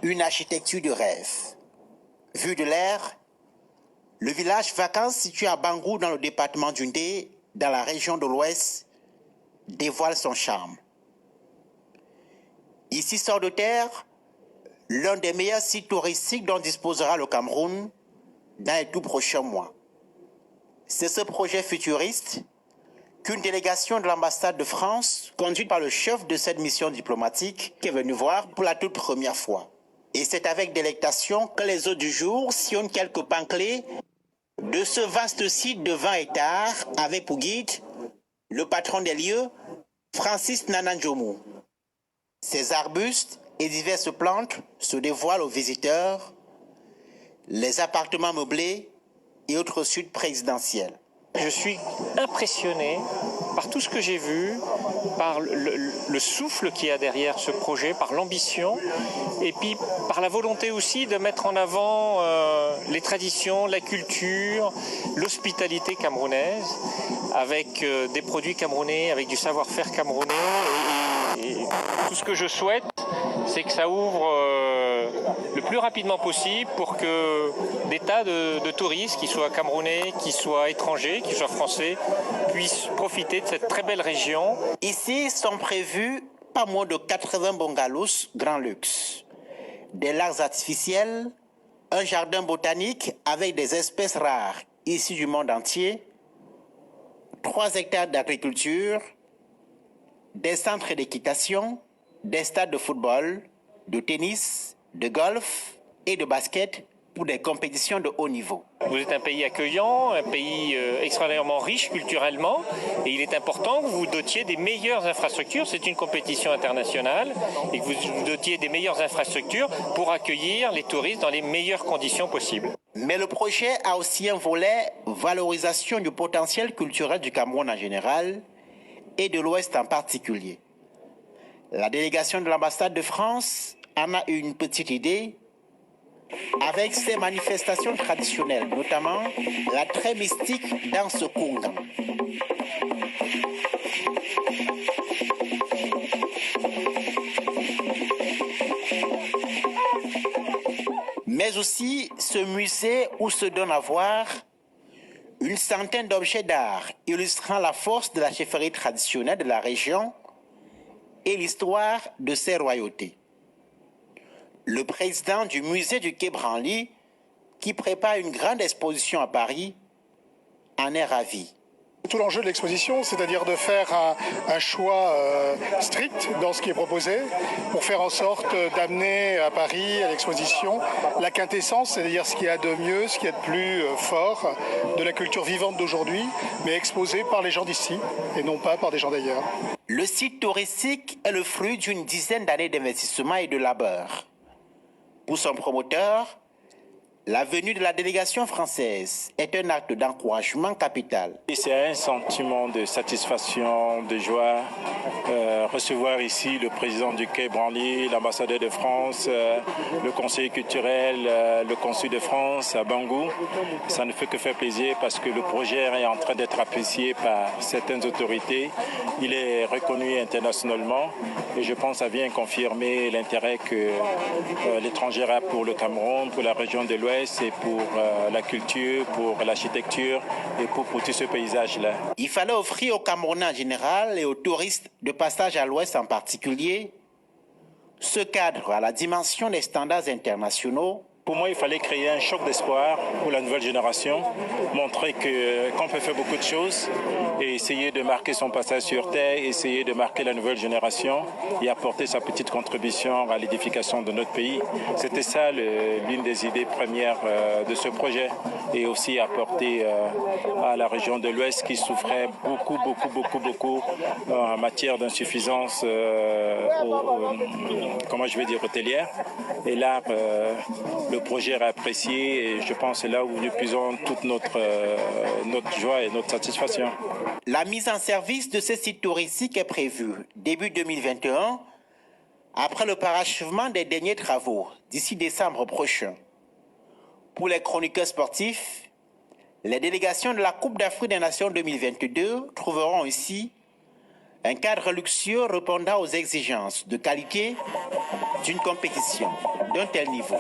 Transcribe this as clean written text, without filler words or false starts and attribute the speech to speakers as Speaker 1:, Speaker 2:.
Speaker 1: une architecture de rêve. Vu de l'air, le village vacances situé à Bangou dans le département d'Undé, dans la région de l'Ouest, dévoile son charme. Ici sort de terre l'un des meilleurs sites touristiques dont disposera le Cameroun dans les tout prochains mois. C'est ce projet futuriste qu'une délégation de l'ambassade de France, conduite par le chef de cette mission diplomatique, est venue voir pour la toute première fois. Et c'est avec délectation que les hôtes du jour sillonnent quelques pans clés de ce vaste site de 20 hectares avec pour guide le patron des lieux, Francis Nanandjomou. Ces arbustes et diverses plantes se dévoilent aux visiteurs, les appartements meublés et autres suites présidentielles.
Speaker 2: Je suis impressionné par tout ce que j'ai vu, par le souffle qu'il y a derrière ce projet, par l'ambition et puis par la volonté aussi de mettre en avant les traditions, la culture, l'hospitalité camerounaise avec des produits camerounais, avec du savoir-faire camerounais. Et tout ce que je souhaite, c'est que ça ouvre le plus rapidement possible pour que des tas de touristes, qu'ils soient camerounais, qu'ils soient étrangers, qu'ils soient français, puissent profiter de cette très belle région.
Speaker 1: Ici sont prévus pas moins de 80 bungalows grand luxe, des lacs artificiels, un jardin botanique avec des espèces rares issues du monde entier, 3 hectares d'agriculture, des centres d'équitation, des stades de football, de tennis, de golf et de basket pour des compétitions de haut niveau.
Speaker 2: Vous êtes un pays accueillant, un pays extraordinairement riche culturellement, et il est important que vous vous dotiez des meilleures infrastructures. C'est une compétition internationale, et que vous vous dotiez des meilleures infrastructures pour accueillir les touristes dans les meilleures conditions possibles.
Speaker 1: Mais le projet a aussi un volet valorisation du potentiel culturel du Cameroun en général et de l'Ouest en particulier. La délégation de l'ambassade de France en a une petite idée avec ses manifestations traditionnelles, notamment la très mystique danse Kungan. Mais aussi ce musée où se donne à voir une centaine d'objets d'art illustrant la force de la chefferie traditionnelle de la région et l'histoire de ses royautés. Le président du musée du Quai Branly, qui prépare une grande exposition à Paris, en est ravi.
Speaker 3: Tout l'enjeu de l'exposition, c'est-à-dire de faire un choix strict dans ce qui est proposé pour faire en sorte d'amener à Paris, à l'exposition, la quintessence, c'est-à-dire ce qu'il y a de mieux, ce qu'il y a de plus fort de la culture vivante d'aujourd'hui, mais exposée par les gens d'ici et non pas par des gens d'ailleurs.
Speaker 1: Le site touristique est le fruit d'une dizaine d'années d'investissement et de labeur. Pour son promoteur, la venue de la délégation française est un acte d'encouragement capital.
Speaker 4: C'est un sentiment de satisfaction, de joie. Recevoir ici le président du Quai Branly, l'ambassadeur de France, le conseiller culturel, le consul de France à Bangou, ça ne fait que faire plaisir parce que le projet est en train d'être apprécié par certaines autorités. Il est reconnu internationalement et je pense que ça vient confirmer l'intérêt que l'étranger a pour le Cameroun, pour la région de l'Ouest, et pour la culture, pour l'architecture et pour tout ce paysage-là.
Speaker 1: Il fallait offrir aux Camerounais en général et aux touristes de passage à l'Ouest en particulier ce cadre à la dimension des standards internationaux.
Speaker 4: Pour moi, il fallait créer un choc d'espoir pour la nouvelle génération, montrer qu'on peut faire beaucoup de choses et essayer de marquer son passage sur Terre, essayer de marquer la nouvelle génération et apporter sa petite contribution à l'édification de notre pays. C'était ça l'une des idées premières de ce projet et aussi apporter à la région de l'Ouest qui souffrait beaucoup en matière d'insuffisance hôtelière. Et là, le projet est apprécié et je pense que c'est là où nous puisons toute notre joie et notre satisfaction.
Speaker 1: La mise en service de ce site touristique est prévue début 2021, après le parachèvement des derniers travaux d'ici décembre prochain. Pour les chroniqueurs sportifs, les délégations de la Coupe d'Afrique des Nations 2022 trouveront ici Un cadre luxueux répondant aux exigences de qualité d'une compétition d'un tel niveau.